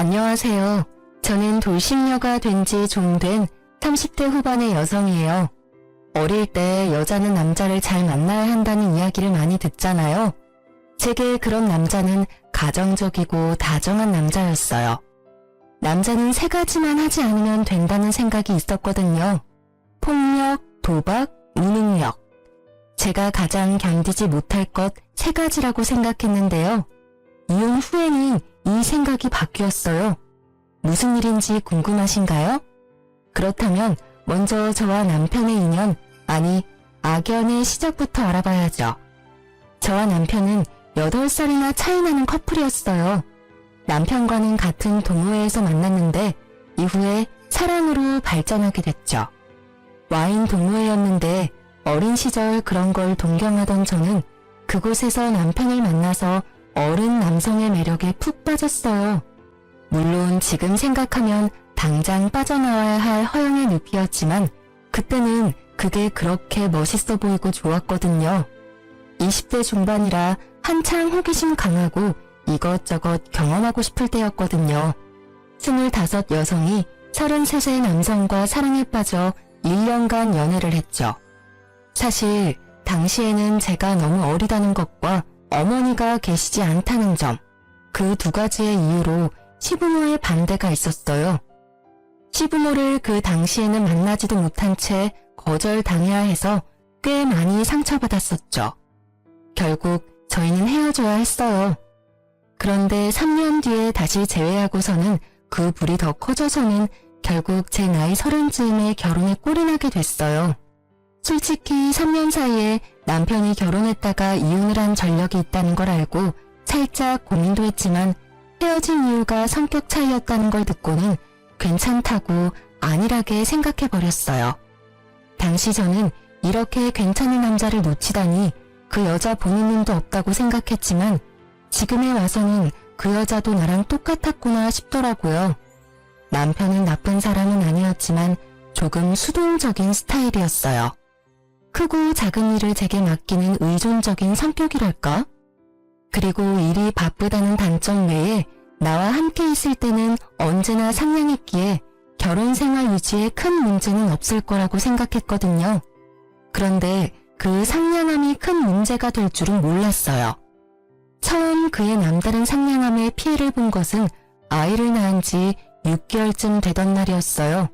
안녕하세요. 저는 돌싱녀가 된 지 좀 된 30대 후반의 여성이에요. 어릴 때 여자는 남자를 잘 만나야 한다는 이야기를 많이 듣잖아요. 제게 그런 남자는 가정적이고 다정한 남자였어요. 남자는 3가지만 하지 않으면 된다는 생각이 있었거든요. 폭력, 도박, 무능력. 제가 가장 견디지 못할 것 3가지라고 생각했는데요. 이혼 후에는 이 생각이 바뀌었어요. 무슨 일인지 궁금하신가요? 그렇다면 먼저 저와 남편의 인연, 아니 악연의 시작부터 알아봐야죠. 저와 남편은 8살이나 차이 나는 커플이었어요. 남편과는 같은 동호회에서 만났는데 이후에 사랑으로 발전하게 됐죠. 와인 동호회였는데 어린 시절 그런 걸 동경하던 저는 그곳에서 남편을 만나서 어른 남성의 매력에 푹 빠졌어요. 물론 지금 생각하면 당장 빠져나와야 할 허영의 늪이었지만 그때는 그게 그렇게 멋있어 보이고 좋았거든요. 20대 중반이라 한창 호기심 강하고 이것저것 경험하고 싶을 때였거든요. 25 여성이 33세 남성과 사랑에 빠져 1년간 연애를 했죠. 사실 당시에는 제가 너무 어리다는 것과 어머니가 계시지 않다는 점, 그 2가지의 이유로 시부모의 반대가 있었어요. 시부모를 그 당시에는 만나지도 못한 채 거절당해야 해서 꽤 많이 상처받았었죠. 결국 저희는 헤어져야 했어요. 그런데 3년 뒤에 다시 재회하고서는 그 불이 더 커져서는 결국 제 나이 30즈음에 결혼에 꼴이 나게 됐어요. 솔직히 3년 사이에 남편이 결혼했다가 이혼을 한 전력이 있다는 걸 알고 살짝 고민도 했지만 헤어진 이유가 성격 차이였다는 걸 듣고는 괜찮다고 안일하게 생각해버렸어요. 당시 저는 이렇게 괜찮은 남자를 놓치다니 그 여자 보는 눈도 없다고 생각했지만 지금에 와서는 그 여자도 나랑 똑같았구나 싶더라고요. 남편은 나쁜 사람은 아니었지만 조금 수동적인 스타일이었어요. 크고 작은 일을 제게 맡기는 의존적인 성격이랄까? 그리고 일이 바쁘다는 단점 외에 나와 함께 있을 때는 언제나 상냥했기에 결혼 생활 유지에 큰 문제는 없을 거라고 생각했거든요. 그런데 그 상냥함이 큰 문제가 될 줄은 몰랐어요. 처음 그의 남다른 상냥함에 피해를 본 것은 아이를 낳은 지 6개월쯤 되던 날이었어요.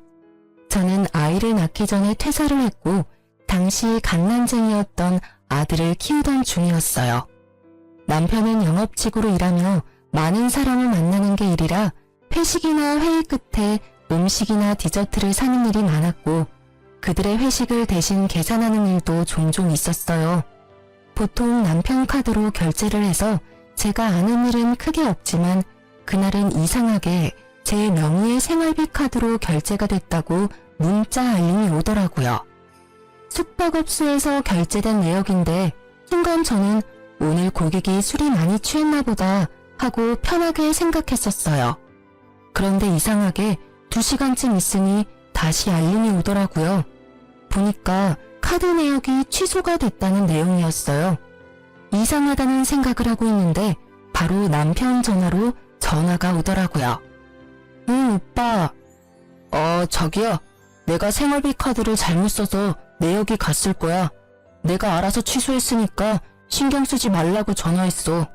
저는 아이를 낳기 전에 퇴사를 했고 당시 갓난쟁이였던 아들을 키우던 중이었어요. 남편은 영업직으로 일하며 많은 사람을 만나는 게 일이라 회식이나 회의 끝에 음식이나 디저트를 사는 일이 많았고 그들의 회식을 대신 계산하는 일도 종종 있었어요. 보통 남편 카드로 결제를 해서 제가 아는 일은 크게 없지만 그날은 이상하게 제 명의의 생활비 카드로 결제가 됐다고 문자 알림이 오더라고요. 숙박업소에서 결제된 내역인데 순간 저는 오늘 고객이 술이 많이 취했나 보다 하고 편하게 생각했었어요. 그런데 이상하게 2시간쯤 있으니 다시 알림이 오더라고요. 보니까 카드 내역이 취소가 됐다는 내용이었어요. 이상하다는 생각을 하고 있는데 바로 남편 전화로 전화가 오더라고요. 오빠. 저기요. 내가 생활비 카드를 잘못 써서 내역이 갔을 거야. 내가 알아서 취소했으니까 신경 쓰지 말라고 전화했어.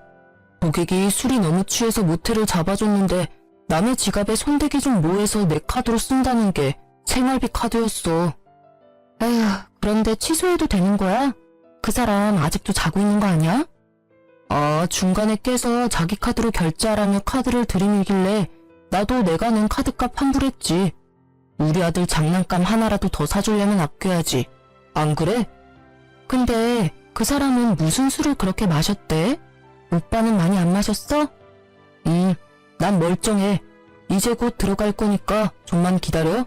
고객이 술이 너무 취해서 모텔을 잡아줬는데 남의 지갑에 손대기 좀 뭐해서 내 카드로 쓴다는 게 생활비 카드였어. 에휴, 그런데 취소해도 되는 거야? 그 사람 아직도 자고 있는 거 아니야? 중간에 깨서 자기 카드로 결제하라며 카드를 들이밀길래 나도 내가 낸 카드값 환불했지. 우리 아들 장난감 하나라도 더 사주려면 아껴야지. 안 그래? 근데 그 사람은 무슨 술을 그렇게 마셨대? 오빠는 많이 안 마셨어? 난 멀쩡해. 이제 곧 들어갈 거니까 좀만 기다려.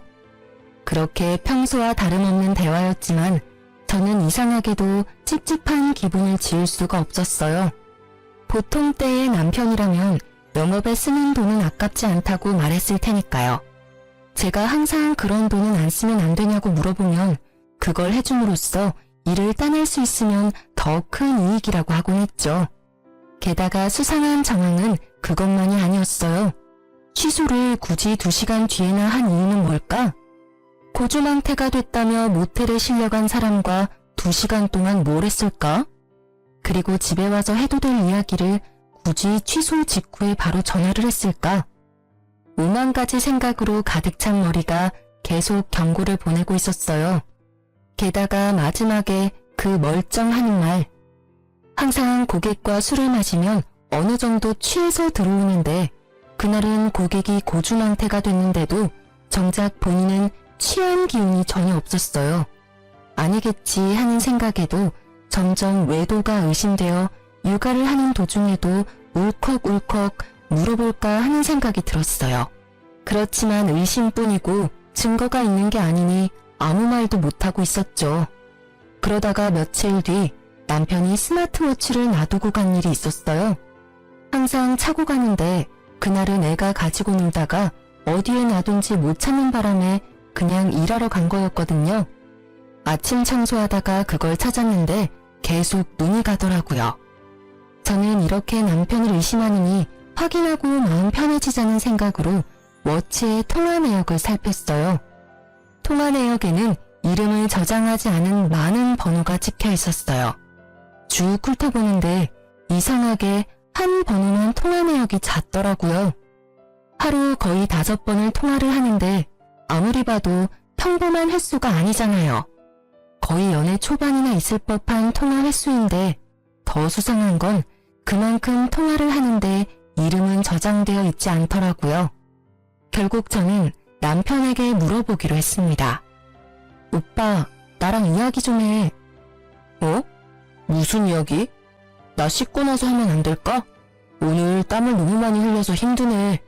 그렇게 평소와 다름없는 대화였지만 저는 이상하게도 찝찝한 기분을 지울 수가 없었어요. 보통 때의 남편이라면 영업에 쓰는 돈은 아깝지 않다고 말했을 테니까요. 제가 항상 그런 돈은 안 쓰면 안 되냐고 물어보면 그걸 해줌으로써 일을 따낼 수 있으면 더 큰 이익이라고 하곤 했죠. 게다가 수상한 정황은 그것만이 아니었어요. 취소를 굳이 2시간 뒤에나 한 이유는 뭘까? 고주망태가 됐다며 모텔에 실려간 사람과 2시간 동안 뭘 했을까? 그리고 집에 와서 해도 될 이야기를 굳이 취소 직후에 바로 전화를 했을까? 5만 가지 생각으로 가득 찬 머리가 계속 경고를 보내고 있었어요. 게다가 마지막에 그 멀쩡한 말. 항상 고객과 술을 마시면 어느 정도 취해서 들어오는데 그날은 고객이 고주망태가 됐는데도 정작 본인은 취한 기운이 전혀 없었어요. 아니겠지 하는 생각에도 점점 외도가 의심되어 육아를 하는 도중에도 울컥울컥 물어볼까 하는 생각이 들었어요. 그렇지만 의심뿐이고 증거가 있는 게 아니니 아무 말도 못하고 있었죠. 그러다가 며칠 뒤 남편이 스마트워치를 놔두고 간 일이 있었어요. 항상 차고 가는데 그날은 애가 가지고 놀다가 어디에 놔둔지 못 찾는 바람에 그냥 일하러 간 거였거든요. 아침 청소하다가 그걸 찾았는데 계속 눈이 가더라고요. 저는 이렇게 남편을 의심하느니 확인하고 마음 편해지자는 생각으로 워치의 통화 내역을 살폈어요. 통화 내역에는 이름을 저장하지 않은 많은 번호가 찍혀 있었어요. 쭉 훑어보는데 이상하게 한 번호만 통화 내역이 잦더라고요. 하루 거의 5번을 통화를 하는데 아무리 봐도 평범한 횟수가 아니잖아요. 거의 연애 초반이나 있을 법한 통화 횟수인데 더 수상한 건 그만큼 통화를 하는데 이름은 저장되어 있지 않더라고요. 결국 저는 남편에게 물어보기로 했습니다. 오빠, 나랑 이야기 좀 해. 어? 무슨 이야기? 나 씻고 나서 하면 안 될까? 오늘 땀을 너무 많이 흘려서 힘드네.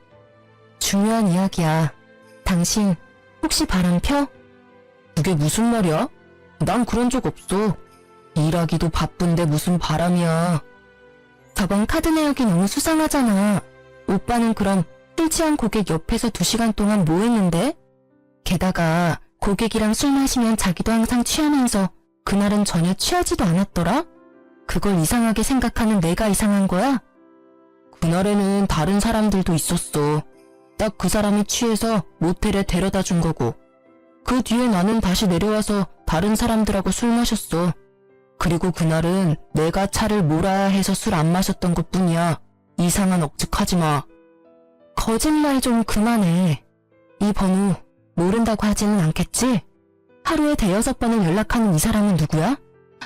중요한 이야기야. 당신 혹시 바람 펴? 그게 무슨 말이야? 난 그런 적 없어. 일하기도 바쁜데 무슨 바람이야. 저번 카드 내역이 너무 수상하잖아. 오빠는 그럼 술 취한 고객 옆에서 2시간 동안 뭐 했는데? 게다가 고객이랑 술 마시면 자기도 항상 취하면서 그날은 전혀 취하지도 않았더라? 그걸 이상하게 생각하는 내가 이상한 거야? 그날에는 다른 사람들도 있었어. 딱 그 사람이 취해서 모텔에 데려다 준 거고. 그 뒤에 나는 다시 내려와서 다른 사람들하고 술 마셨어. 그리고 그날은 내가 차를 몰아야 해서 술 안 마셨던 것뿐이야. 이상한 억측하지 마. 거짓말 좀 그만해. 이 번호 모른다고 하지는 않겠지? 하루에 5번을 연락하는 이 사람은 누구야?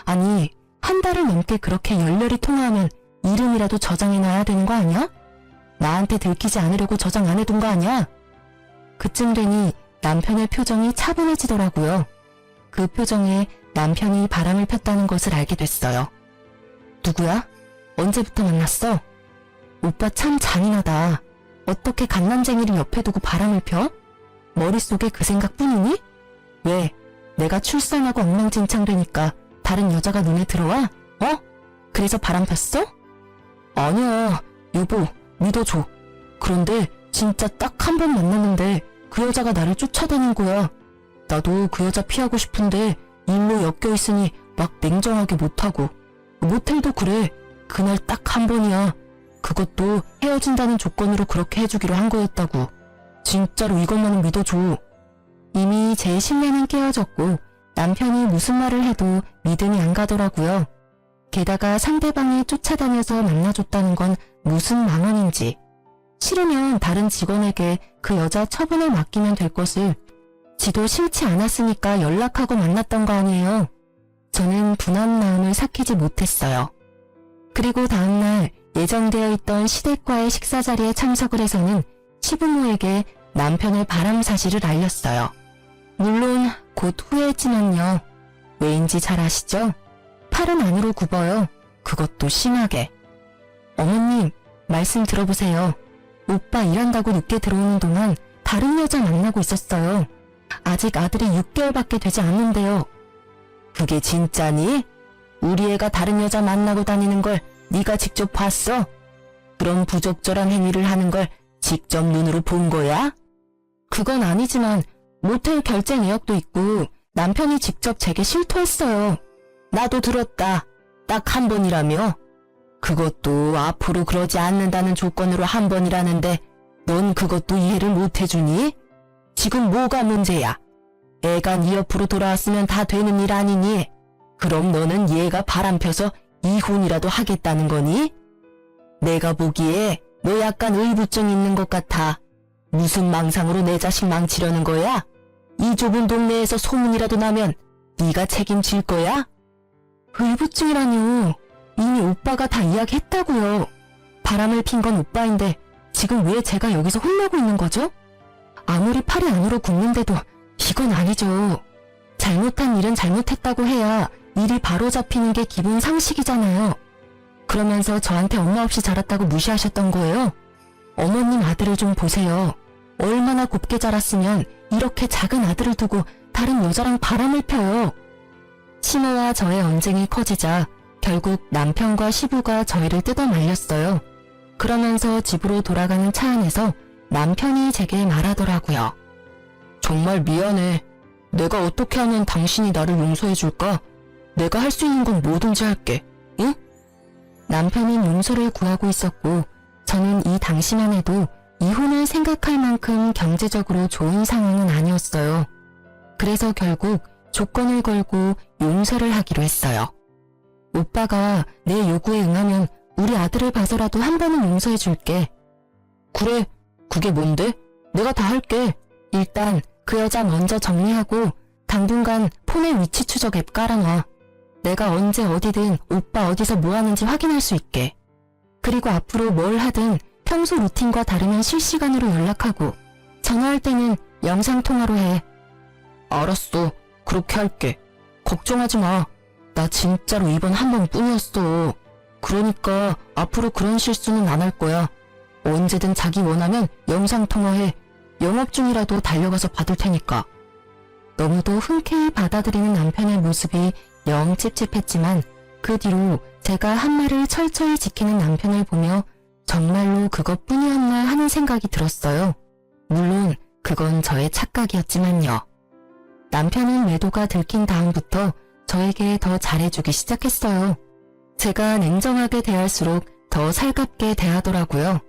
아니, 한 달을 넘게 그렇게 열렬히 통화하면 이름이라도 저장해놔야 되는 거 아니야? 나한테 들키지 않으려고 저장 안 해둔 거 아니야? 그쯤 되니 남편의 표정이 차분해지더라고요. 그 표정에 남편이 바람을 폈다는 것을 알게 됐어요. 누구야? 언제부터 만났어? 오빠 참 잔인하다. 어떻게 갓난쟁이를 옆에 두고 바람을 펴? 머릿속에 그 생각뿐이니? 왜? 내가 출산하고 엉망진창 되니까 다른 여자가 눈에 들어와? 어? 그래서 바람 폈어? 아니야. 여보, 믿어줘. 그런데 진짜 딱 한 번 만났는데 그 여자가 나를 쫓아다닌 거야. 나도 그 여자 피하고 싶은데 일로 엮여있으니 막 냉정하게 못하고. 모텔도 그래. 그날 딱 한 번이야. 그것도 헤어진다는 조건으로 그렇게 해주기로 한 거였다고. 진짜로 이것만은 믿어줘. 이미 제 신뢰는 깨어졌고 남편이 무슨 말을 해도 믿음이 안 가더라고요. 게다가 상대방이 쫓아다녀서 만나줬다는 건 무슨 망언인지. 싫으면 다른 직원에게 그 여자 처분을 맡기면 될 것을 지도 싫지 않았으니까 연락하고 만났던 거 아니에요. 저는 분한 마음을 삭히지 못했어요. 그리고 다음날 예정되어 있던 시댁과의 식사 자리에 참석을 해서는 시부모에게 남편의 바람 사실을 알렸어요. 물론 곧 후회했지만요. 왜인지 잘 아시죠? 팔은 안으로 굽어요. 그것도 심하게. 어머님, 말씀 들어보세요. 오빠 일한다고 늦게 들어오는 동안 다른 여자 만나고 있었어요. 아직 아들이 6개월밖에 되지 않는데요. 그게 진짜니? 우리 애가 다른 여자 만나고 다니는 걸 네가 직접 봤어? 그런 부적절한 행위를 하는 걸 직접 눈으로 본 거야? 그건 아니지만 모텔 결제 내역도 있고 남편이 직접 제게 실토했어요. 나도 들었다. 딱 한 번이라며? 그것도 앞으로 그러지 않는다는 조건으로 한 번이라는데 넌 그것도 이해를 못 해주니? 지금 뭐가 문제야? 애가 네 옆으로 돌아왔으면 다 되는 일 아니니? 그럼 너는 얘가 바람 펴서 이혼이라도 하겠다는 거니? 내가 보기에 너 약간 의부증 있는 것 같아. 무슨 망상으로 내 자식 망치려는 거야? 이 좁은 동네에서 소문이라도 나면 네가 책임질 거야? 의부증이라뇨. 이미 오빠가 다 이야기했다고요. 바람을 핀 건 오빠인데 지금 왜 제가 여기서 혼나고 있는 거죠? 아무리 팔이 안으로 굽는데도 이건 아니죠. 잘못한 일은 잘못했다고 해야 일이 바로 잡히는 게 기본 상식이잖아요. 그러면서 저한테 엄마 없이 자랐다고 무시하셨던 거예요. 어머님 아들을 좀 보세요. 얼마나 곱게 자랐으면 이렇게 작은 아들을 두고 다른 여자랑 바람을 펴요. 신호와 저의 언쟁이 커지자 결국 남편과 시부가 저희를 뜯어 말렸어요. 그러면서 집으로 돌아가는 차 안에서 남편이 제게 말하더라고요. 정말 미안해. 내가 어떻게 하면 당신이 나를 용서해줄까? 내가 할 수 있는 건 뭐든지 할게. 응? 남편은 용서를 구하고 있었고 저는 이 당시만 해도 이혼을 생각할 만큼 경제적으로 좋은 상황은 아니었어요. 그래서 결국 조건을 걸고 용서를 하기로 했어요. 오빠가 내 요구에 응하면 우리 아들을 봐서라도 한 번은 용서해줄게. 그래, 그게 뭔데? 내가 다 할게. 일단 그 여자 먼저 정리하고 당분간 폰에 위치 추적 앱 깔아놔. 내가 언제 어디든 오빠 어디서 뭐 하는지 확인할 수 있게. 그리고 앞으로 뭘 하든 평소 루틴과 다르면 실시간으로 연락하고 전화할 때는 영상통화로 해. 알았어. 그렇게 할게. 걱정하지 마. 나 진짜로 이번 한 번뿐이었어. 그러니까 앞으로 그런 실수는 안 할 거야. 언제든 자기 원하면 영상통화해. 영업 중이라도 달려가서 받을 테니까. 너무도 흔쾌히 받아들이는 남편의 모습이 영 찝찝했지만 그 뒤로 제가 한 말을 철저히 지키는 남편을 보며 정말로 그것뿐이었나 하는 생각이 들었어요. 물론 그건 저의 착각이었지만요. 남편은 외도가 들킨 다음부터 저에게 더 잘해주기 시작했어요. 제가 냉정하게 대할수록 더 살갑게 대하더라고요.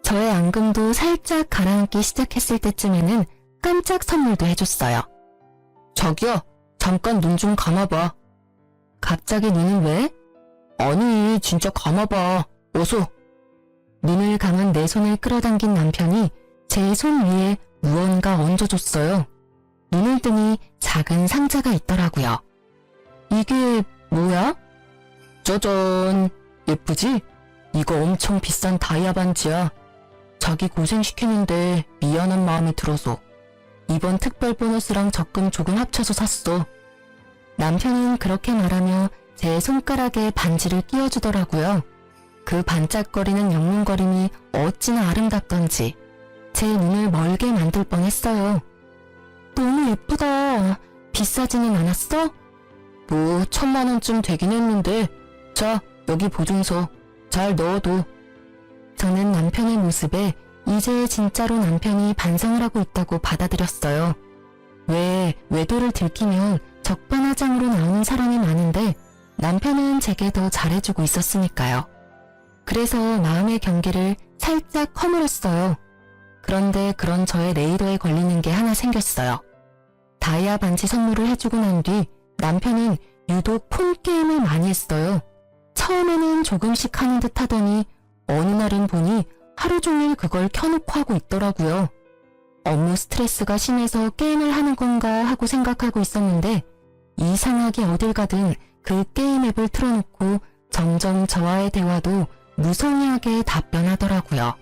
저의 앙금도 살짝 가라앉기 시작했을 때쯤에는 깜짝 선물도 해줬어요. 자기야, 잠깐 눈 좀 감아봐. 갑자기 눈을 왜? 아니, 진짜 감아봐. 어서. 눈을 감은 내 손을 끌어당긴 남편이 제 손 위에 무언가 얹어줬어요. 눈을 뜨니 작은 상자가 있더라고요. 이게 뭐야? 짜잔! 예쁘지? 이거 엄청 비싼 다이아 반지야. 자기 고생시키는데 미안한 마음이 들어서 이번 특별 보너스랑 적금 조금 합쳐서 샀어. 남편은 그렇게 말하며 제 손가락에 반지를 끼워주더라고요. 그 반짝거리는 영롱거림이 어찌나 아름답던지 제 눈을 멀게 만들 뻔했어요. 너무 예쁘다. 비싸지는 않았어? 뭐 1,000만 원쯤 되긴 했는데 자, 여기 보증서 잘 넣어둬. 저는 남편의 모습에 이제 진짜로 남편이 반성을 하고 있다고 받아들였어요. 왜 외도를 들키면 적반하장으로 나오는 사람이 많은데 남편은 제게 더 잘해주고 있었으니까요. 그래서 마음의 경계를 살짝 허물었어요. 그런데 그런 저의 레이더에 걸리는 게 하나 생겼어요. 다이아 반지 선물을 해주고 난 뒤 남편은 유독 폰게임을 많이 했어요. 처음에는 조금씩 하는 듯 하더니 어느 날은 보니 하루 종일 그걸 켜놓고 하고 있더라고요. 업무 스트레스가 심해서 게임을 하는 건가 하고 생각하고 있었는데 이상하게 어딜 가든 그 게임 앱을 틀어놓고 점점 저와의 대화도 무성의하게 답변하더라고요.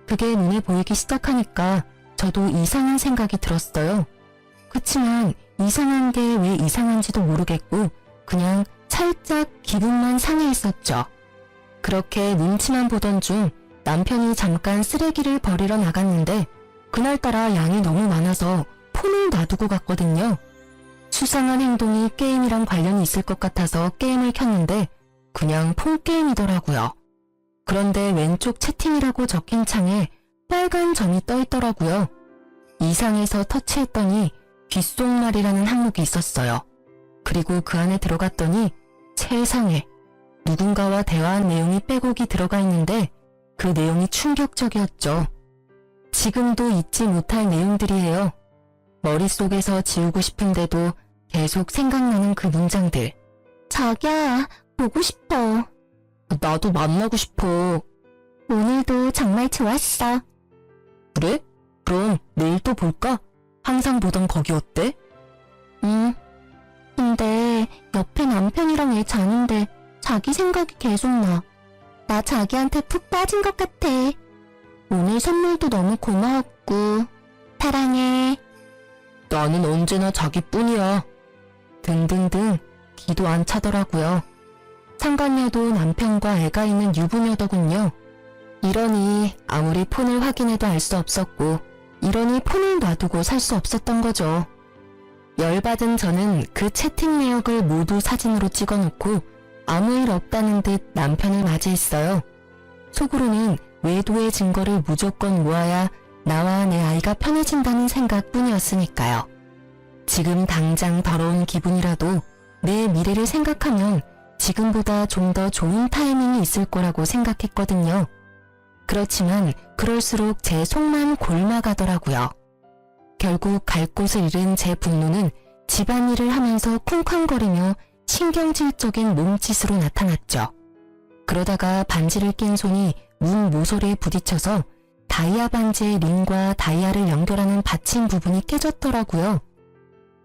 그게 눈에 보이기 시작하니까 저도 이상한 생각이 들었어요. 그치만 이상한 게 왜 이상한지도 모르겠고 그냥 살짝 기분만 상해 있었죠. 그렇게 눈치만 보던 중 남편이 잠깐 쓰레기를 버리러 나갔는데 그날따라 양이 너무 많아서 폰을 놔두고 갔거든요. 수상한 행동이 게임이랑 관련이 있을 것 같아서 게임을 켰는데 그냥 폰게임이더라고요. 그런데 왼쪽 채팅이라고 적힌 창에 빨간 점이 떠 있더라고요. 이상해서 터치했더니 귓속말이라는 항목이 있었어요. 그리고 그 안에 들어갔더니 세상에 누군가와 대화한 내용이 빼곡이 들어가 있는데 그 내용이 충격적이었죠. 지금도 잊지 못할 내용들이에요. 머릿속에서 지우고 싶은데도 계속 생각나는 그 문장들. 자기야, 보고 싶어. 나도 만나고 싶어. 오늘도 정말 좋았어. 그래? 그럼 내일 또 볼까? 항상 보던 거기 어때? 근데 옆에 남편이랑 애 자는데 자기 생각이 계속 나. 나 자기한테 푹 빠진 것 같아. 오늘 선물도 너무 고마웠고 사랑해. 나는 언제나 자기뿐이야. 등등등 기도 안 차더라고요. 상간녀도 남편과 애가 있는 유부녀더군요. 이러니 아무리 폰을 확인해도 알 수 없었고 이러니 폰을 놔두고 살 수 없었던 거죠. 열받은 저는 그 채팅 내역을 모두 사진으로 찍어놓고 아무 일 없다는 듯 남편을 맞이했어요. 속으로는 외도의 증거를 무조건 모아야 나와 내 아이가 편해진다는 생각뿐이었으니까요. 지금 당장 더러운 기분이라도 내 미래를 생각하면 지금보다 좀 더 좋은 타이밍이 있을 거라고 생각했거든요. 그렇지만 그럴수록 제 속만 골마가더라고요. 결국 갈 곳을 잃은 제 분노는 집안일을 하면서 쿵쾅거리며 신경질적인 몸짓으로 나타났죠. 그러다가 반지를 낀 손이 문 모서리에 부딪혀서 다이아 반지의 링과 다이아를 연결하는 받침 부분이 깨졌더라고요.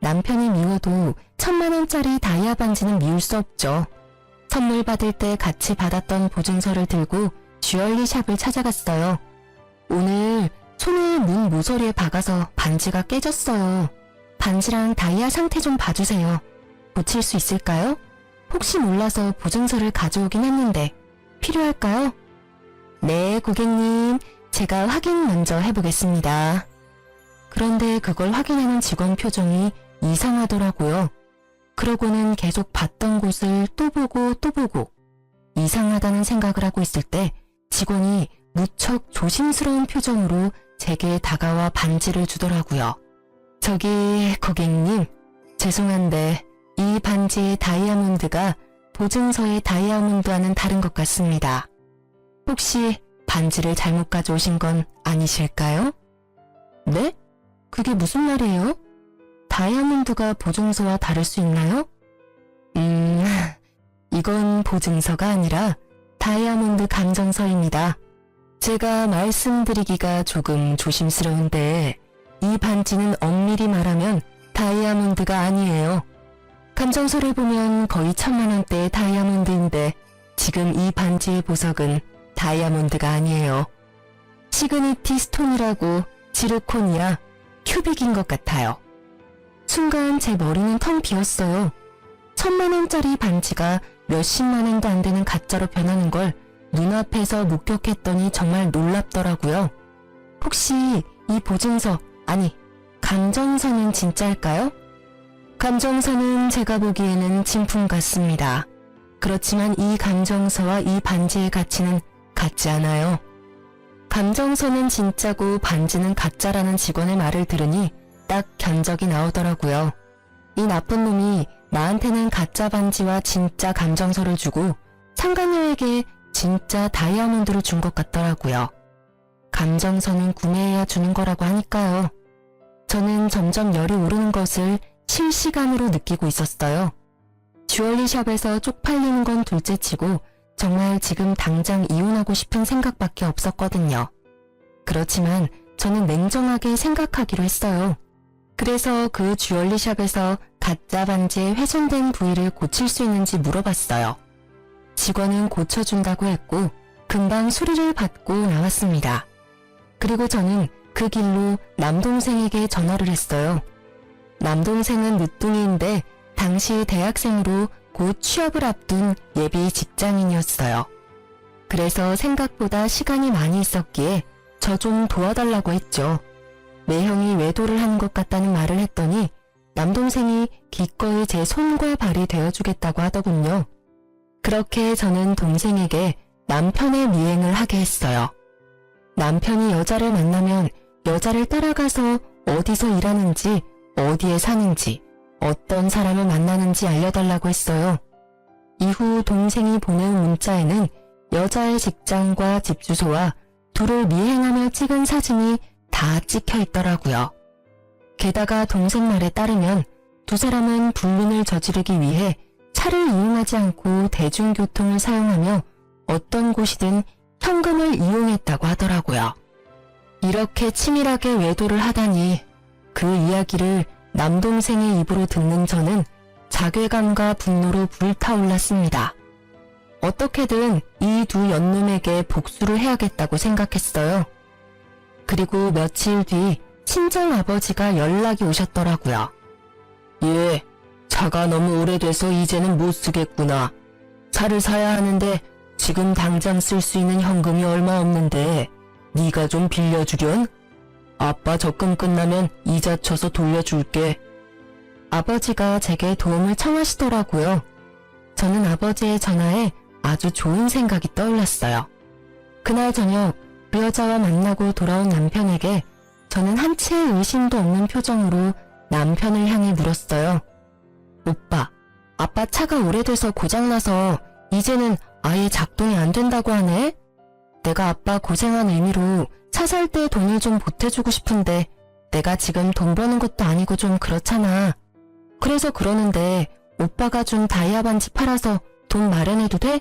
남편이 미워도 1000만원짜리 다이아 반지는 미울 수 없죠. 선물 받을 때 같이 받았던 보증서를 들고 주얼리 샵을 찾아갔어요. 오늘 손을 문 모서리에 박아서 반지가 깨졌어요. 반지랑 다이아 상태 좀 봐주세요. 고칠 수 있을까요? 혹시 몰라서 보증서를 가져오긴 했는데 필요할까요? 네, 고객님. 제가 확인 먼저 해보겠습니다. 그런데 그걸 확인하는 직원 표정이 이상하더라고요. 그러고는 계속 봤던 곳을 또 보고 또 보고 이상하다는 생각을 하고 있을 때 직원이 무척 조심스러운 표정으로 제게 다가와 반지를 주더라고요. 저기 고객님, 죄송한데 이 반지의 다이아몬드가 보증서의 다이아몬드와는 다른 것 같습니다. 혹시 반지를 잘못 가져오신 건 아니실까요? 네? 그게 무슨 말이에요? 다이아몬드가 보증서와 다를 수 있나요? 이건 보증서가 아니라 다이아몬드 감정서입니다. 제가 말씀드리기가 조금 조심스러운데 이 반지는 엄밀히 말하면 다이아몬드가 아니에요. 감정서를 보면 거의 1000만원대의 다이아몬드인데 지금 이 반지의 보석은 다이아몬드가 아니에요. 시그니티 스톤이라고 지르콘이야 큐빅인 것 같아요. 순간 제 머리는 텅 비었어요. 1000만원짜리 반지가 몇십만원도 안 되는 가짜로 변하는 걸 눈앞에서 목격했더니 정말 놀랍더라고요. 혹시 이 보증서, 아니 감정서는 진짜일까요? 감정서는 제가 보기에는 진품 같습니다. 그렇지만 이 감정서와 이 반지의 가치는 같지 않아요. 감정서는 진짜고 반지는 가짜라는 직원의 말을 들으니 딱 견적이 나오더라고요. 이 나쁜 놈이 나한테는 가짜 반지와 진짜 감정서를 주고 상간녀에게 진짜 다이아몬드를 준 것 같더라고요. 감정서는 구매해야 주는 거라고 하니까요. 저는 점점 열이 오르는 것을 실시간으로 느끼고 있었어요. 주얼리샵에서 쪽팔리는 건 둘째치고 정말 지금 당장 이혼하고 싶은 생각밖에 없었거든요. 그렇지만 저는 냉정하게 생각하기로 했어요. 그래서 그 주얼리샵에서 가짜 반지의 훼손된 부위를 고칠 수 있는지 물어봤어요. 직원은 고쳐준다고 했고 금방 수리를 받고 나왔습니다. 그리고 저는 그 길로 남동생에게 전화를 했어요. 남동생은 늦둥이인데 당시 대학생으로 곧 취업을 앞둔 예비 직장인이었어요. 그래서 생각보다 시간이 많이 있었기에 저 좀 도와달라고 했죠. 매형이 외도를 하는 것 같다는 말을 했더니 남동생이 기꺼이 제 손과 발이 되어주겠다고 하더군요. 그렇게 저는 동생에게 남편의 미행을 하게 했어요. 남편이 여자를 만나면 여자를 따라가서 어디서 일하는지, 어디에 사는지, 어떤 사람을 만나는지 알려달라고 했어요. 이후 동생이 보낸 문자에는 여자의 직장과 집 주소와 둘을 미행하며 찍은 사진이 다 찍혀 있더라고요. 게다가 동생 말에 따르면 두 사람은 불륜을 저지르기 위해 차를 이용하지 않고 대중교통을 사용하며 어떤 곳이든 현금을 이용했다고 하더라고요. 이렇게 치밀하게 외도를 하다니 그 이야기를 남동생의 입으로 듣는 저는 자괴감과 분노로 불타올랐습니다. 어떻게든 이 두 연놈에게 복수를 해야겠다고 생각했어요. 그리고 며칠 뒤 친정아버지가 연락이 오셨더라고요. 예, 차가 너무 오래돼서 이제는 못 쓰겠구나. 차를 사야 하는데 지금 당장 쓸 수 있는 현금이 얼마 없는데 네가 좀 빌려주련? 아빠 적금 끝나면 이자 쳐서 돌려줄게. 아버지가 제게 도움을 청하시더라고요. 저는 아버지의 전화에 아주 좋은 생각이 떠올랐어요. 그날 저녁 그 여자와 만나고 돌아온 남편에게 저는 한치의 의심도 없는 표정으로 남편을 향해 물었어요. 오빠, 아빠 차가 오래돼서 고장나서 이제는 아예 작동이 안 된다고 하네? 내가 아빠 고생한 의미로 차 살 때 돈을 좀 보태주고 싶은데 내가 지금 돈 버는 것도 아니고 좀 그렇잖아. 그래서 그러는데 오빠가 준 다이아 반지 팔아서 돈 마련해도 돼?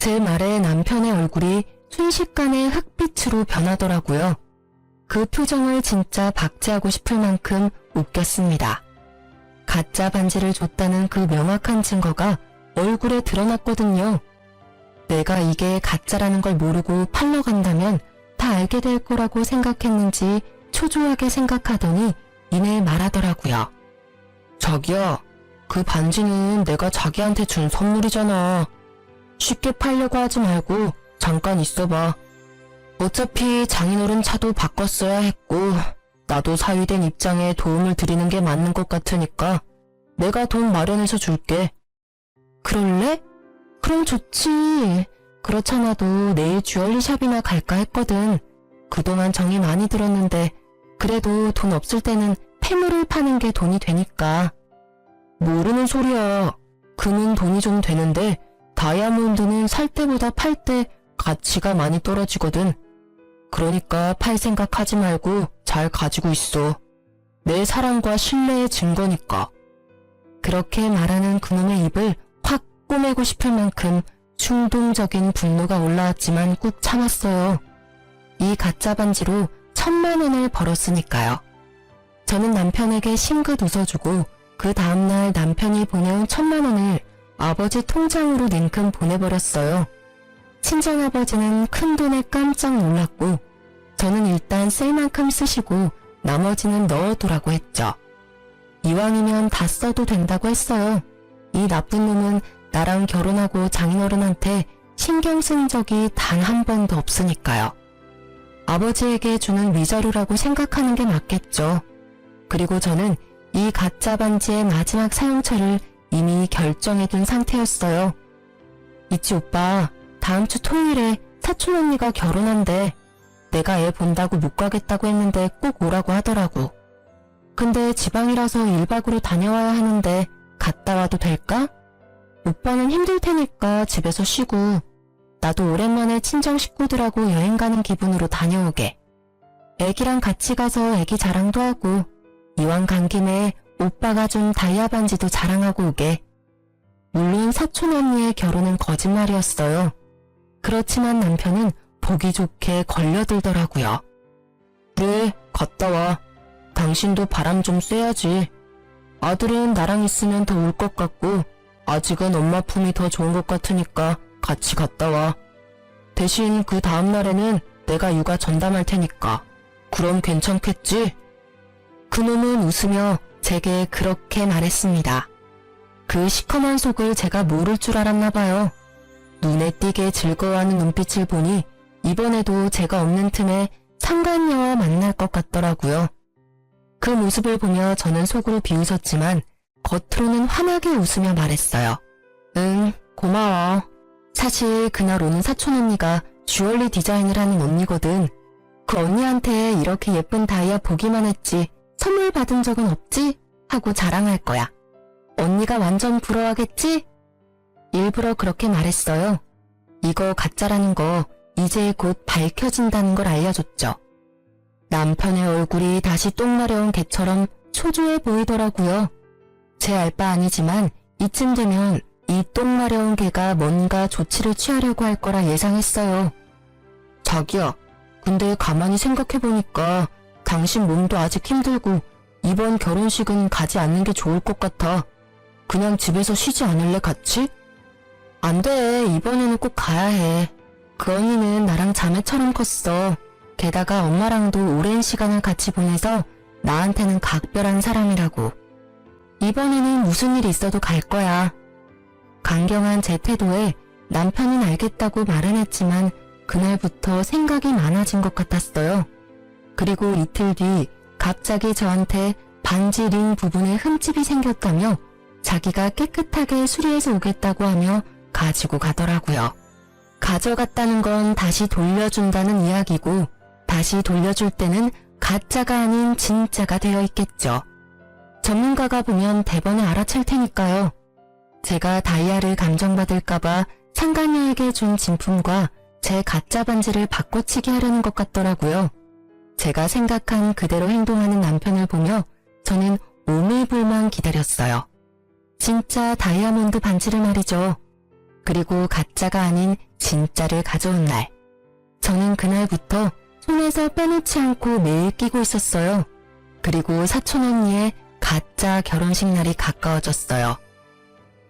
제 말에 남편의 얼굴이 순식간에 흑빛으로 변하더라고요. 그 표정을 진짜 박제하고 싶을 만큼 웃겼습니다. 가짜 반지를 줬다는 그 명확한 증거가 얼굴에 드러났거든요. 내가 이게 가짜라는 걸 모르고 팔러 간다면 다 알게 될 거라고 생각했는지 초조하게 생각하더니 이내 말하더라고요. 자기야, 그 반지는 내가 자기한테 준 선물이잖아. 쉽게 팔려고 하지 말고 잠깐 있어봐. 어차피 장인어른 차도 바꿨어야 했고 나도 사위된 입장에 도움을 드리는 게 맞는 것 같으니까 내가 돈 마련해서 줄게. 그럴래? 그럼 좋지. 그렇잖아도 내일 주얼리 샵이나 갈까 했거든. 그동안 정이 많이 들었는데 그래도 돈 없을 때는 폐물을 파는 게 돈이 되니까. 모르는 소리야. 금은 돈이 좀 되는데 다이아몬드는 살 때보다 팔 때 가치가 많이 떨어지거든. 그러니까 팔 생각하지 말고 잘 가지고 있어. 내 사랑과 신뢰의 증거니까. 그렇게 말하는 그놈의 입을 확 꼬매고 싶을 만큼 충동적인 분노가 올라왔지만 꾹 참았어요. 이 가짜 반지로 1,000만 원을 벌었으니까요. 저는 남편에게 싱긋 웃어주고 그 다음날 남편이 보내온 1,000만 원을 아버지 통장으로 냉큼 보내버렸어요. 친정아버지는 큰돈에 깜짝 놀랐고 저는 일단 쓸 만큼 쓰시고 나머지는 넣어두라고 했죠. 이왕이면 다 써도 된다고 했어요. 이 나쁜 놈은 나랑 결혼하고 장인어른한테 신경 쓴 적이 단 한 번도 없으니까요. 아버지에게 주는 위자료라고 생각하는 게 맞겠죠. 그리고 저는 이 가짜 반지의 마지막 사용처를 이미 결정해둔 상태였어요. 이치 오빠, 다음 주 토요일에 사촌 언니가 결혼한대. 내가 애 본다고 못 가겠다고 했는데 꼭 오라고 하더라고. 근데 지방이라서 1박으로 다녀와야 하는데 갔다 와도 될까? 오빠는 힘들 테니까 집에서 쉬고 나도 오랜만에 친정 식구들하고 여행 가는 기분으로 다녀오게. 애기랑 같이 가서 애기 자랑도 하고 이왕 간 김에 오빠가 준 다이아 반지도 자랑하고 오게. 물론 사촌 언니의 결혼은 거짓말이었어요. 그렇지만 남편은 보기 좋게 걸려들더라고요. 그래, 갔다 와. 당신도 바람 좀 쐬야지. 아들은 나랑 있으면 더 올 것 같고 아직은 엄마 품이 더 좋은 것 같으니까 같이 갔다 와. 대신 그 다음날에는 내가 육아 전담할 테니까. 그럼 괜찮겠지? 그놈은 웃으며 제게 그렇게 말했습니다. 그 시커먼 속을 제가 모를 줄 알았나 봐요. 눈에 띄게 즐거워하는 눈빛을 보니 이번에도 제가 없는 틈에 상간녀와 만날 것 같더라고요. 그 모습을 보며 저는 속으로 비웃었지만 겉으로는 환하게 웃으며 말했어요. 응, 고마워. 사실 그날 오는 사촌 언니가 주얼리 디자인을 하는 언니거든. 그 언니한테 이렇게 예쁜 다이아 보기만 했지 선물 받은 적은 없지? 하고 자랑할 거야. 언니가 완전 부러워하겠지? 일부러 그렇게 말했어요. 이거 가짜라는 거 이제 곧 밝혀진다는 걸 알려줬죠. 남편의 얼굴이 다시 똥 마려운 개처럼 초조해 보이더라고요. 제 알 바 아니지만 이쯤 되면 이 똥 마려운 개가 뭔가 조치를 취하려고 할 거라 예상했어요. 자기야, 근데 가만히 생각해보니까 당신 몸도 아직 힘들고 이번 결혼식은 가지 않는 게 좋을 것 같아. 그냥 집에서 쉬지 않을래, 같이? 안 돼, 이번에는 꼭 가야 해. 그 언니는 나랑 자매처럼 컸어. 게다가 엄마랑도 오랜 시간을 같이 보내서 나한테는 각별한 사람이라고. 이번에는 무슨 일 있어도 갈 거야. 강경한 제 태도에 남편은 알겠다고 말은 했지만 그날부터 생각이 많아진 것 같았어요. 그리고 이틀 뒤 갑자기 저한테 반지 링 부분에 흠집이 생겼다며 자기가 깨끗하게 수리해서 오겠다고 하며 가지고 가더라고요. 가져갔다는 건 다시 돌려준다는 이야기고 다시 돌려줄 때는 가짜가 아닌 진짜가 되어 있겠죠. 전문가가 보면 대번에 알아챌 테니까요. 제가 다이아를 감정받을까봐 상간녀에게 준 진품과 제 가짜 반지를 바꿔치기 하려는 것 같더라고요. 제가 생각한 그대로 행동하는 남편을 보며 저는 오매불망 기다렸어요. 진짜 다이아몬드 반지를 말이죠. 그리고 가짜가 아닌 진짜를 가져온 날. 저는 그날부터 손에서 빼놓지 않고 매일 끼고 있었어요. 그리고 사촌 언니의 가짜 결혼식 날이 가까워졌어요.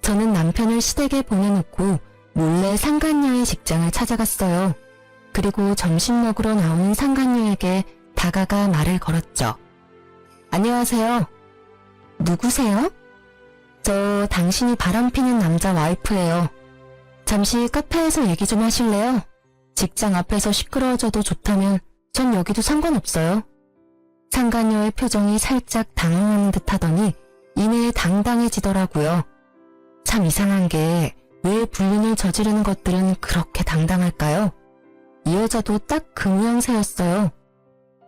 저는 남편을 시댁에 보내놓고 몰래 상간녀의 직장을 찾아갔어요. 그리고 점심 먹으러 나오는 상간녀에게 다가가 말을 걸었죠. 안녕하세요. 누구세요? 저 당신이 바람피는 남자 와이프예요. 잠시 카페에서 얘기 좀 하실래요? 직장 앞에서 시끄러워져도 좋다면 전 여기도 상관없어요. 상간녀의 표정이 살짝 당황하는 듯 하더니 이내 당당해지더라고요. 참 이상한 게 왜 불륜을 저지르는 것들은 그렇게 당당할까요? 이 여자도 딱 그 모양새였어요.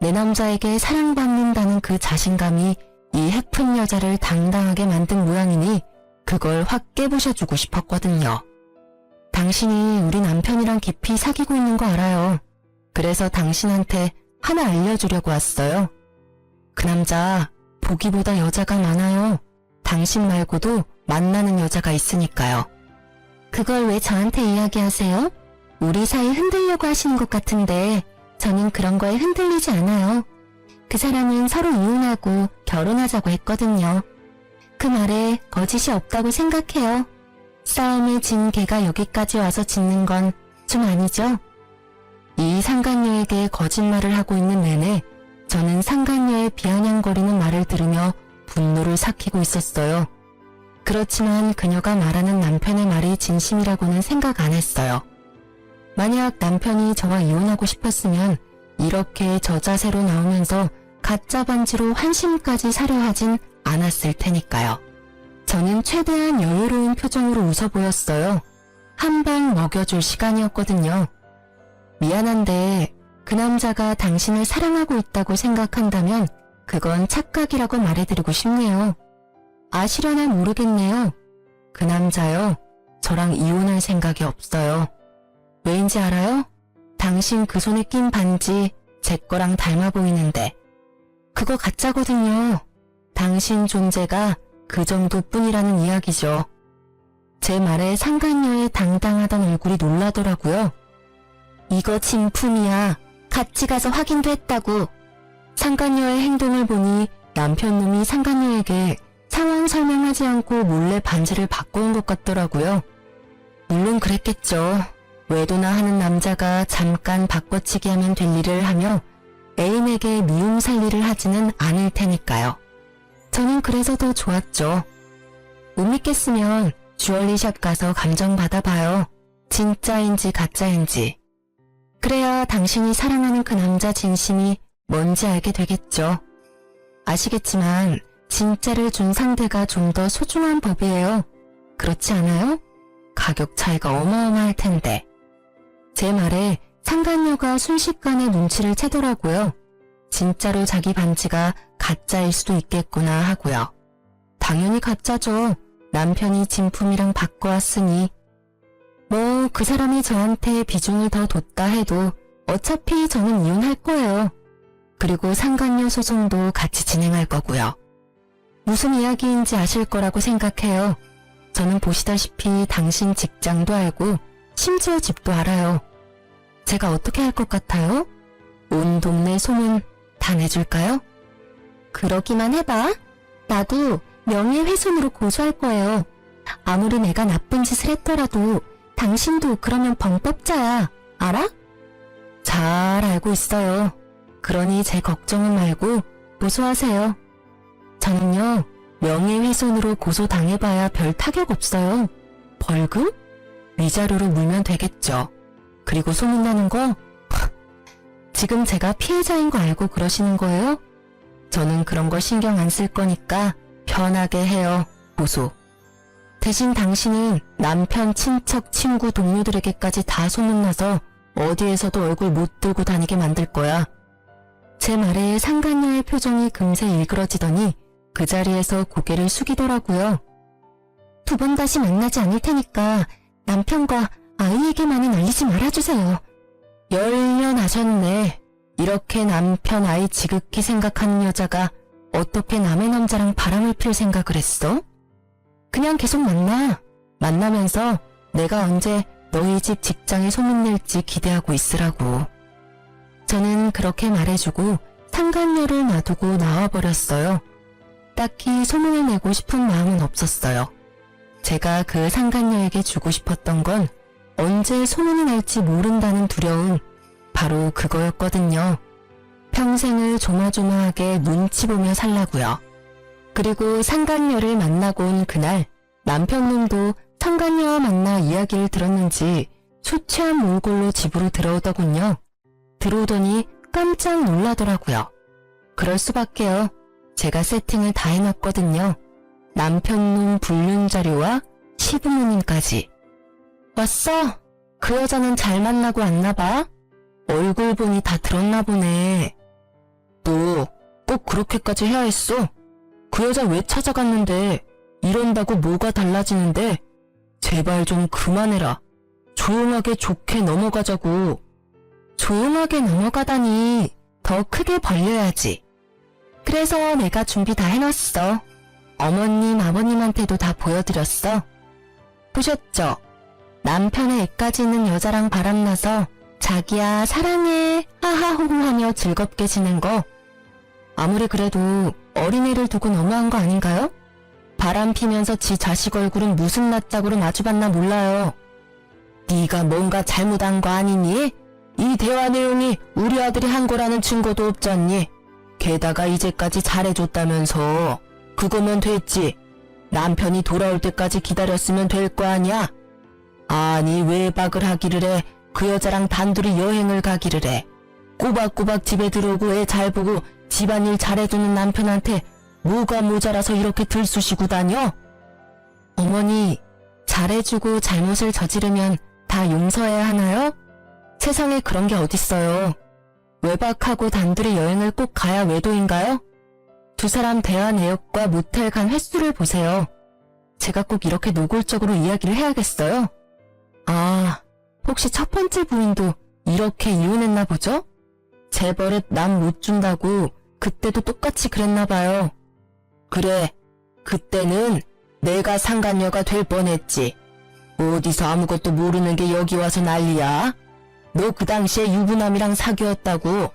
내 남자에게 사랑받는다는 그 자신감이 이 해픈 여자를 당당하게 만든 모양이니 그걸 확 깨부셔주고 싶었거든요. 당신이 우리 남편이랑 깊이 사귀고 있는 거 알아요. 그래서 당신한테 하나 알려주려고 왔어요. 그 남자 보기보다 여자가 많아요. 당신 말고도 만나는 여자가 있으니까요. 그걸 왜 저한테 이야기하세요? 우리 사이 흔들려고 하시는 것 같은데 저는 그런 거에 흔들리지 않아요. 그 사람은 서로 이혼하고 결혼하자고 했거든요. 그 말에 거짓이 없다고 생각해요. 싸움에 진 개가 여기까지 와서 짖는 건 좀 아니죠? 이 상간녀에게 거짓말을 하고 있는 내내 저는 상간녀의 비아냥거리는 말을 들으며 분노를 삭히고 있었어요. 그렇지만 그녀가 말하는 남편의 말이 진심이라고는 생각 안 했어요. 만약 남편이 저와 이혼하고 싶었으면 이렇게 저 자세로 나오면서 가짜 반지로 환심까지 사려 하진 않았을 테니까요. 저는 최대한 여유로운 표정으로 웃어 보였어요. 한 방 먹여줄 시간이었거든요. 미안한데 그 남자가 당신을 사랑하고 있다고 생각한다면 그건 착각이라고 말해드리고 싶네요. 아시려나 모르겠네요. 그 남자요. 저랑 이혼할 생각이 없어요. 왜인지 알아요? 당신 그 손에 낀 반지 제 거랑 닮아 보이는데 그거 가짜거든요. 당신 존재가 그 정도뿐이라는 이야기죠. 제 말에 상간녀의 당당하던 얼굴이 놀라더라고요. 이거 진품이야. 같이 가서 확인도 했다고. 상간녀의 행동을 보니 남편 놈이 상간녀에게 상황 설명하지 않고 몰래 반지를 바꿔온 것 같더라고요. 물론 그랬겠죠. 외도나 하는 남자가 잠깐 바꿔치기 하면 될 일을 하며 애인에게 미움 살 일을 하지는 않을 테니까요. 저는 그래서 더 좋았죠. 못 믿겠으면 주얼리샵 가서 감정 받아봐요. 진짜인지 가짜인지. 그래야 당신이 사랑하는 그 남자 진심이 뭔지 알게 되겠죠. 아시겠지만 진짜를 준 상대가 좀 더 소중한 법이에요. 그렇지 않아요? 가격 차이가 어마어마할 텐데. 제 말에 상간녀가 순식간에 눈치를 채더라고요. 진짜로 자기 반지가 가짜일 수도 있겠구나 하고요. 당연히 가짜죠. 남편이 진품이랑 바꿔왔으니. 뭐 그 사람이 저한테 비중을 더 뒀다 해도 어차피 저는 이혼할 거예요. 그리고 상간녀 소송도 같이 진행할 거고요. 무슨 이야기인지 아실 거라고 생각해요. 저는 보시다시피 당신 직장도 알고 심지어 집도 알아요. 제가 어떻게 할 것 같아요? 온 동네 소문 다 내줄까요? 그러기만 해봐. 나도 명예훼손으로 고소할 거예요. 아무리 내가 나쁜 짓을 했더라도 당신도 그러면 범법자야. 알아? 잘 알고 있어요. 그러니 제 걱정은 말고 고소하세요. 저는요, 명예훼손으로 고소당해봐야 별 타격 없어요. 벌금? 위자료로 물면 되겠죠. 그리고 소문나는 거? 지금 제가 피해자인 거 알고 그러시는 거예요? 저는 그런 거 신경 안 쓸 거니까 편하게 해요. 고소. 대신 당신은 남편, 친척, 친구, 동료들에게까지 다 소문나서 어디에서도 얼굴 못 들고 다니게 만들 거야. 제 말에 상간녀의 표정이 금세 일그러지더니 그 자리에서 고개를 숙이더라고요. 2번 다시 만나지 않을 테니까 남편과 아이에게만은 알리지 말아주세요. 열연하셨네. 이렇게 남편, 아이 지극히 생각하는 여자가 어떻게 남의 남자랑 바람을 필 생각을 했어? 그냥 계속 만나면서 내가 언제 너희 집 직장에 소문낼지 기대하고 있으라고. 저는 그렇게 말해주고 상간녀를 놔두고 나와버렸어요. 딱히 소문을 내고 싶은 마음은 없었어요. 제가 그 상간녀에게 주고 싶었던 건 언제 소문이 날지 모른다는 두려움, 바로 그거였거든요. 평생을 조마조마하게 눈치 보며 살라고요. 그리고 상간녀를 만나고 온 그날 남편놈도 상간녀와 만나 이야기를 들었는지 초췌한 몰골로 집으로 들어오더군요. 들어오더니 깜짝 놀라더라고요. 그럴 수밖에요. 제가 세팅을 다 해놨거든요. 남편놈 불륜 자료와 시부모님까지. 왔어? 그 여자는 잘 만나고 왔나봐? 얼굴 보니 다 들었나 보네. 너 꼭 그렇게까지 해야 했어? 그 여자 왜 찾아갔는데? 이런다고 뭐가 달라지는데? 제발 좀 그만해라. 조용하게 좋게 넘어가자고. 조용하게 넘어가다니 더 크게 벌려야지. 그래서 내가 준비 다 해놨어. 어머님, 아버님한테도 다 보여드렸어. 보셨죠? 남편의 애까지 있는 여자랑 바람나서 자기야 사랑해 하하호호 하며 즐겁게 지낸 거. 아무리 그래도 어린애를 두고 너무한 거 아닌가요? 바람 피면서 지 자식 얼굴은 무슨 낯짝으로 마주봤나 몰라요. 네가 뭔가 잘못한 거 아니니? 이 대화 내용이 우리 아들이 한 거라는 증거도 없잖니? 게다가 이제까지 잘해줬다면서. 그거면 됐지. 남편이 돌아올 때까지 기다렸으면 될 거 아니야? 아니 외박을 하기를 해. 그 여자랑 단둘이 여행을 가기를 해. 꼬박꼬박 집에 들어오고 애 잘 보고 집안일 잘해주는 남편한테 뭐가 모자라서 이렇게 들쑤시고 다녀? 어머니, 잘해주고 잘못을 저지르면 다 용서해야 하나요? 세상에 그런 게 어딨어요. 외박하고 단둘이 여행을 꼭 가야 외도인가요? 두 사람 대화 내역과 모텔 간 횟수를 보세요. 제가 꼭 이렇게 노골적으로 이야기를 해야겠어요? 아, 혹시 첫 번째 부인도 이렇게 이혼했나 보죠? 제 버릇 남 못 준다고 그때도 똑같이 그랬나 봐요. 그래, 그때는 내가 상간녀가 될 뻔했지. 어디서 아무것도 모르는 게 여기 와서 난리야? 너 그 당시에 유부남이랑 사귀었다고.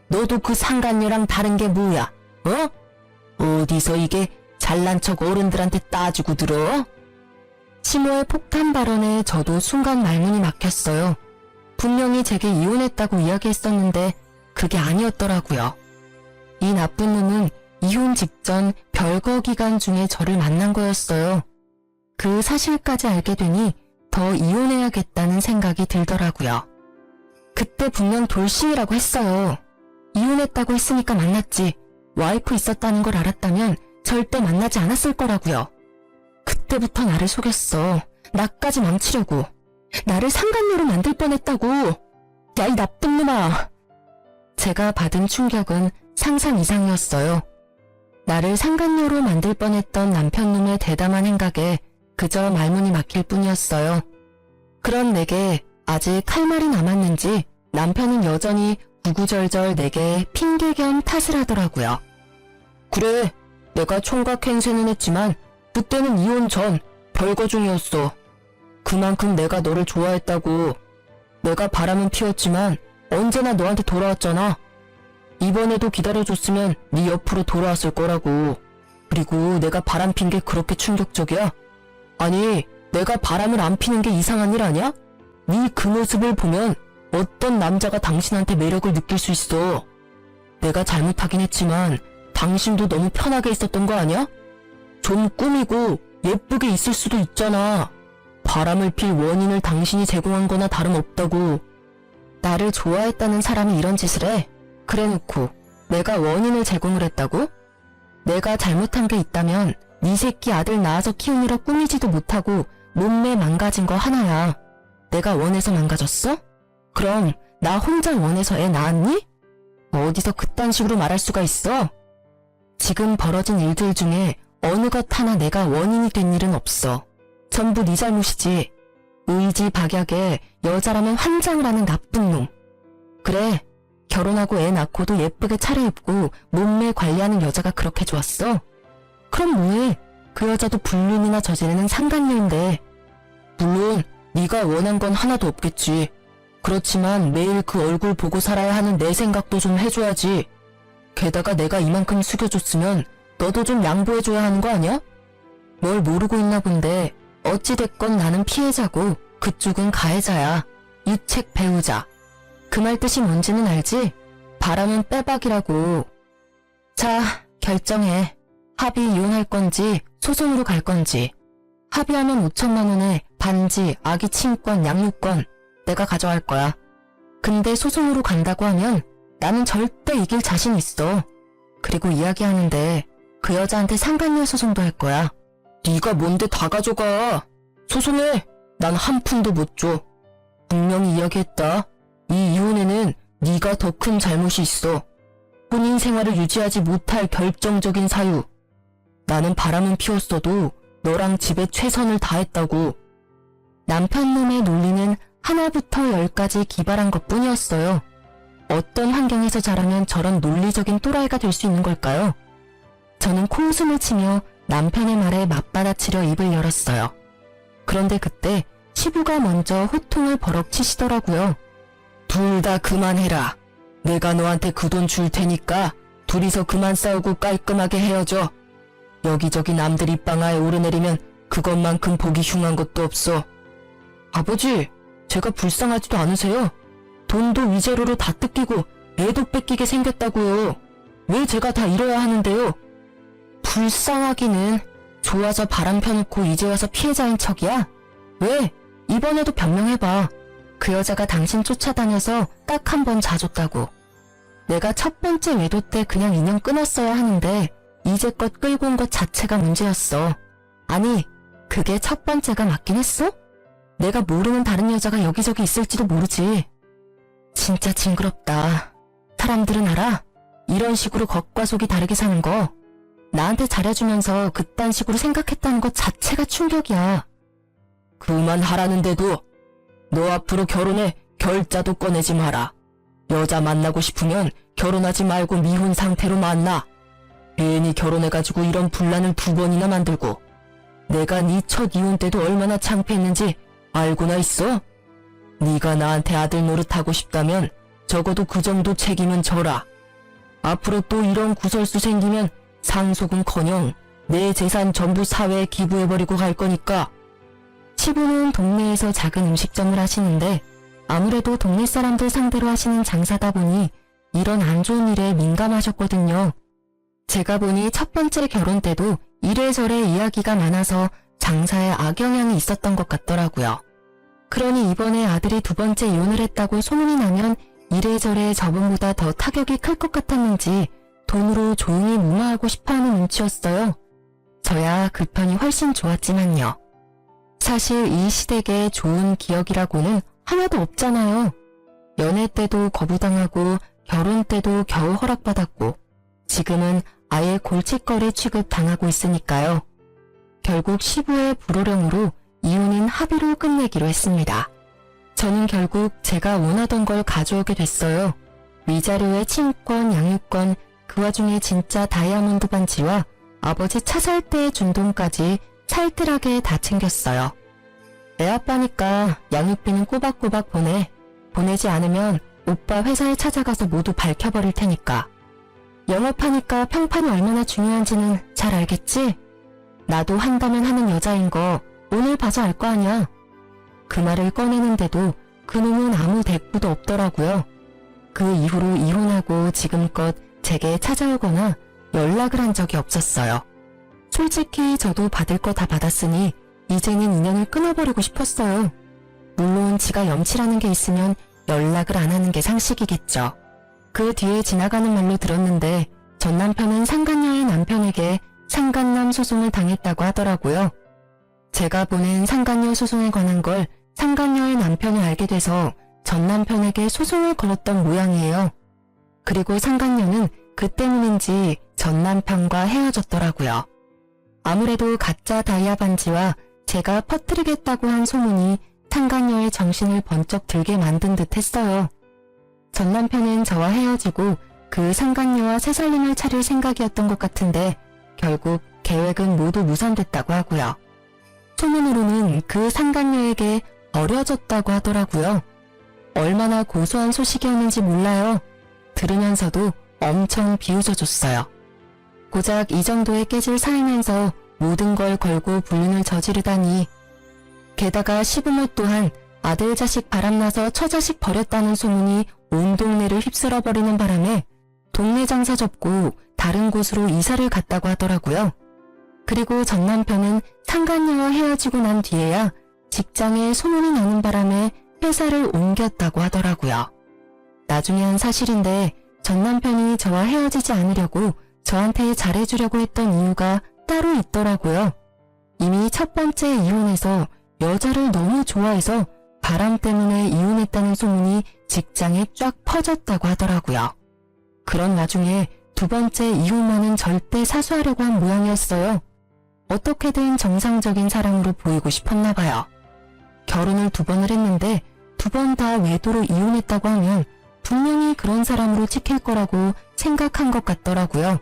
너도 그 상간녀랑 다른 게 뭐야? 어디서 이게 잘난 척 어른들한테 따지고 들어? 시모의 폭탄 발언에 저도 순간 말문이 막혔어요. 분명히 제게 이혼했다고 이야기했었는데 그게 아니었더라고요. 이 나쁜 놈은 이혼 직전 별거 기간 중에 저를 만난 거였어요. 그 사실까지 알게 되니 더 이혼해야겠다는 생각이 들더라고요. 그때 분명 돌싱이라고 했어요. 이혼했다고 했으니까 만났지. 와이프 있었다는 걸 알았다면 절대 만나지 않았을 거라고요. 그때부터 나를 속였어. 나까지 망치려고. 나를 상간녀로 만들 뻔했다고. 야, 이 나쁜 놈아. 제가 받은 충격은 상상 이상이었어요. 나를 상간녀로 만들 뻔했던 남편놈의 대담한 행각에 그저 말문이 막힐 뿐이었어요. 그런 내게 아직 할 말이 남았는지 남편은 여전히 구구절절 내게 핑계 겸 탓을 하더라고요. 그래, 내가 총각 행세는 했지만 그때는 이혼 전 별거 중이었어. 그만큼 내가 너를 좋아했다고. 내가 바람은 피웠지만 언제나 너한테 돌아왔잖아. 이번에도 기다려줬으면 네 옆으로 돌아왔을 거라고. 그리고 내가 바람 핀 게 그렇게 충격적이야? 아니, 내가 바람을 안 피는 게 이상한 일 아니야? 네 그 모습을 보면 어떤 남자가 당신한테 매력을 느낄 수 있어. 내가 잘못하긴 했지만 당신도 너무 편하게 있었던 거 아니야? 좀 꾸미고 예쁘게 있을 수도 있잖아. 바람을 필 원인을 당신이 제공한 거나 다름없다고. 나를 좋아했다는 사람이 이런 짓을 해? 그래놓고 내가 원인을 제공을 했다고? 내가 잘못한 게 있다면 네 새끼 아들 낳아서 키우느라 꾸미지도 못하고 몸매 망가진 거 하나야. 내가 원해서 망가졌어? 그럼 나 혼자 원해서 애 낳았니? 어디서 그딴 식으로 말할 수가 있어? 지금 벌어진 일들 중에 어느 것 하나 내가 원인이 된 일은 없어. 전부 네 잘못이지. 의지박약에 여자라면 환장을 하는 나쁜 놈. 그래, 결혼하고 애 낳고도 예쁘게 차려입고 몸매 관리하는 여자가 그렇게 좋았어? 그럼 뭐해? 그 여자도 불륜이나 저지르는 상간녀인데. 물론 네가 원한 건 하나도 없겠지. 그렇지만 매일 그 얼굴 보고 살아야 하는 내 생각도 좀 해줘야지. 게다가 내가 이만큼 숙여줬으면 너도 좀 양보해줘야 하는 거 아니야? 뭘 모르고 있나 본데 어찌됐건 나는 피해자고 그쪽은 가해자야. 유책 배우자. 그 말 뜻이 뭔지는 알지? 바람은 빼박이라고. 자, 결정해. 합의 이혼할 건지 소송으로 갈 건지. 합의하면 5천만 원에 반지, 아기 친권, 양육권 내가 가져갈 거야. 근데 소송으로 간다고 하면 나는 절대 이길 자신 있어. 그리고 이야기하는데 그 여자한테 상간녀 소송도 할 거야. 네가 뭔데 다 가져가. 소송해. 난 한 푼도 못 줘. 분명히 이야기했다. 이 이혼에는 네가 더 큰 잘못이 있어. 혼인 생활을 유지하지 못할 결정적인 사유. 나는 바람은 피웠어도 너랑 집에 최선을 다했다고. 남편 놈의 논리는 하나부터 열까지 기발한 것뿐이었어요. 어떤 환경에서 자라면 저런 논리적인 또라이가 될 수 있는 걸까요? 저는 콩숨을 치며 남편의 말에 맞받아치려 입을 열었어요. 그런데 그때 시부가 먼저 호통을 버럭 치시더라고요. 둘 다 그만해라. 내가 너한테 그 돈 줄 테니까 둘이서 그만 싸우고 깔끔하게 헤어져. 여기저기 남들 입방아에 오르내리면 그것만큼 보기 흉한 것도 없어. 아버지, 제가 불쌍하지도 않으세요? 돈도 위자료로 다 뜯기고 애도 뺏기게 생겼다고요. 왜 제가 다 잃어야 하는데요? 불쌍하기는. 좋아서 바람 펴놓고 이제 와서 피해자인 척이야? 왜? 이번에도 변명해봐. 그 여자가 당신 쫓아다녀서 딱 한 번 자줬다고. 내가 첫 번째 외도 때 그냥 인연 끊었어야 하는데 이제껏 끌고 온 것 자체가 문제였어. 아니, 그게 첫 번째가 맞긴 했어? 내가 모르는 다른 여자가 여기저기 있을지도 모르지. 진짜 징그럽다. 사람들은 알아? 이런 식으로 겉과 속이 다르게 사는 거. 나한테 잘해주면서 그딴 식으로 생각했다는 것 자체가 충격이야. 그만하라는데도. 너 앞으로 결혼해 결자도 꺼내지 마라. 여자 만나고 싶으면 결혼하지 말고 미혼 상태로 만나. 괜히 결혼해가지고 이런 분란을 2번이나 만들고. 내가 네 첫 이혼 때도 얼마나 창피했는지 알고나 있어? 네가 나한테 아들 노릇하고 싶다면 적어도 그 정도 책임은 져라. 앞으로 또 이런 구설수 생기면 상속은커녕 내 재산 전부 사회에 기부해버리고 갈 거니까. 시부는 동네에서 작은 음식점을 하시는데 아무래도 동네 사람들 상대로 하시는 장사다 보니 이런 안 좋은 일에 민감하셨거든요. 제가 보니 첫 번째 결혼 때도 이래저래 이야기가 많아서 장사에 악영향이 있었던 것 같더라고요. 그러니 이번에 아들이 2번째 이혼을 했다고 소문이 나면 이래저래 저번보다 더 타격이 클 것 같았는지 돈으로 조용히 무마하고 싶어하는 눈치였어요. 저야 그 편이 훨씬 좋았지만요. 사실 이 시댁에 좋은 기억이라고는 하나도 없잖아요. 연애 때도 거부당하고 결혼 때도 겨우 허락받았고 지금은 아예 골칫거리 취급당하고 있으니까요. 결국 시부의 불호령으로 이혼은 합의로 끝내기로 했습니다. 저는 결국 제가 원하던 걸 가져오게 됐어요. 위자료에 친권, 양육권, 그 와중에 진짜 다이아몬드 반지와 아버지 차 살 때의 준 돈까지 살뜰하게 다 챙겼어요. 애 아빠니까 양육비는 꼬박꼬박 보내. 보내지 않으면 오빠 회사에 찾아가서 모두 밝혀버릴 테니까. 영업하니까 평판이 얼마나 중요한지는 잘 알겠지? 나도 한다면 하는 여자인 거 오늘 봐서 알 거 아냐. 그 말을 꺼내는데도 그놈은 아무 대꾸도 없더라고요. 그 이후로 이혼하고 지금껏 제게 찾아오거나 연락을 한 적이 없었어요. 솔직히 저도 받을 거 다 받았으니 이제는 인연을 끊어버리고 싶었어요. 물론 지가 염치라는 게 있으면 연락을 안 하는 게 상식이겠죠. 그 뒤에 지나가는 말로 들었는데 전 남편은 상간녀의 남편에게 상간남 소송을 당했다고 하더라고요. 제가 보낸 상간녀 소송에 관한 걸 상간녀의 남편이 알게 돼서 전 남편에게 소송을 걸었던 모양이에요. 그리고 상간녀는 그 때문인지 전 남편과 헤어졌더라고요. 아무래도 가짜 다이아 반지와 제가 퍼뜨리겠다고 한 소문이 상간녀의 정신을 번쩍 들게 만든 듯 했어요. 전 남편은 저와 헤어지고 그 상간녀와 새 살림을 차릴 생각이었던 것 같은데 결국 계획은 모두 무산됐다고 하고요. 소문으로는 그 상간녀에게 버려졌다고 하더라고요. 얼마나 고소한 소식이었는지 몰라요. 들으면서도 엄청 비웃어줬어요. 고작 이 정도의 깨질 사이면서 모든 걸 걸고 불륜을 저지르다니. 게다가 시부모 또한 아들 자식 바람나서 처자식 버렸다는 소문이 온 동네를 휩쓸어버리는 바람에 동네 장사 접고 다른 곳으로 이사를 갔다고 하더라고요. 그리고 전 남편은 상간녀와 헤어지고 난 뒤에야 직장에 소문이 나는 바람에 회사를 옮겼다고 하더라고요. 나중에 한 사실인데 전 남편이 저와 헤어지지 않으려고 저한테 잘해주려고 했던 이유가 따로 있더라고요. 이미 첫 번째 이혼에서 여자를 너무 좋아해서 바람 때문에 이혼했다는 소문이 직장에 쫙 퍼졌다고 하더라고요. 그런 와중에 두 번째 이혼만은 절대 사수하려고 한 모양이었어요. 어떻게든 정상적인 사람으로 보이고 싶었나 봐요. 결혼을 2번을 했는데 2번 다 외도로 이혼했다고 하면 분명히 그런 사람으로 찍힐 거라고 생각한 것 같더라고요.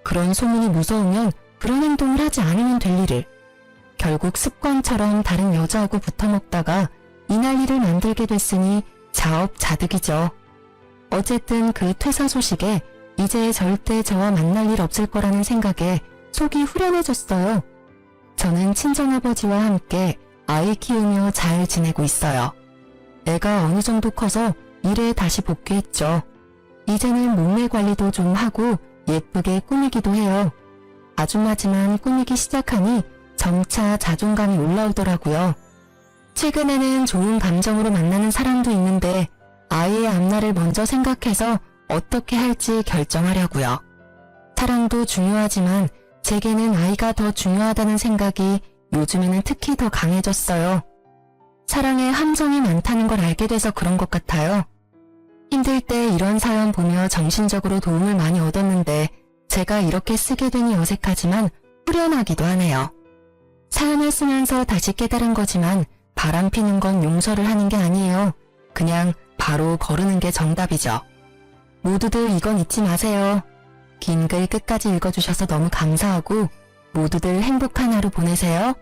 그런 소문이 무서우면 그런 행동을 하지 않으면 될 일을. 결국 습관처럼 다른 여자하고 붙어먹다가 이 난리를 만들게 됐으니 자업자득이죠. 어쨌든 그 퇴사 소식에 이제 절대 저와 만날 일 없을 거라는 생각에 속이 후련해졌어요. 저는 친정아버지와 함께 아이 키우며 잘 지내고 있어요. 애가 어느 정도 커서 일에 다시 복귀했죠. 이제는 몸매 관리도 좀 하고 예쁘게 꾸미기도 해요. 아줌마지만 꾸미기 시작하니 점차 자존감이 올라오더라고요. 최근에는 좋은 감정으로 만나는 사람도 있는데 아이의 앞날을 먼저 생각해서 어떻게 할지 결정하려고요. 사랑도 중요하지만 제게는 아이가 더 중요하다는 생각이 요즘에는 특히 더 강해졌어요. 사랑에 함정이 많다는 걸 알게 돼서 그런 것 같아요. 힘들 때 이런 사연 보며 정신적으로 도움을 많이 얻었는데 제가 이렇게 쓰게 되니 어색하지만 후련하기도 하네요. 사연을 쓰면서 다시 깨달은 거지만 바람 피는 건 용서를 하는 게 아니에요. 그냥 바로 거르는 게 정답이죠. 모두들 이건 잊지 마세요. 긴 글 끝까지 읽어주셔서 너무 감사하고 모두들 행복한 하루 보내세요.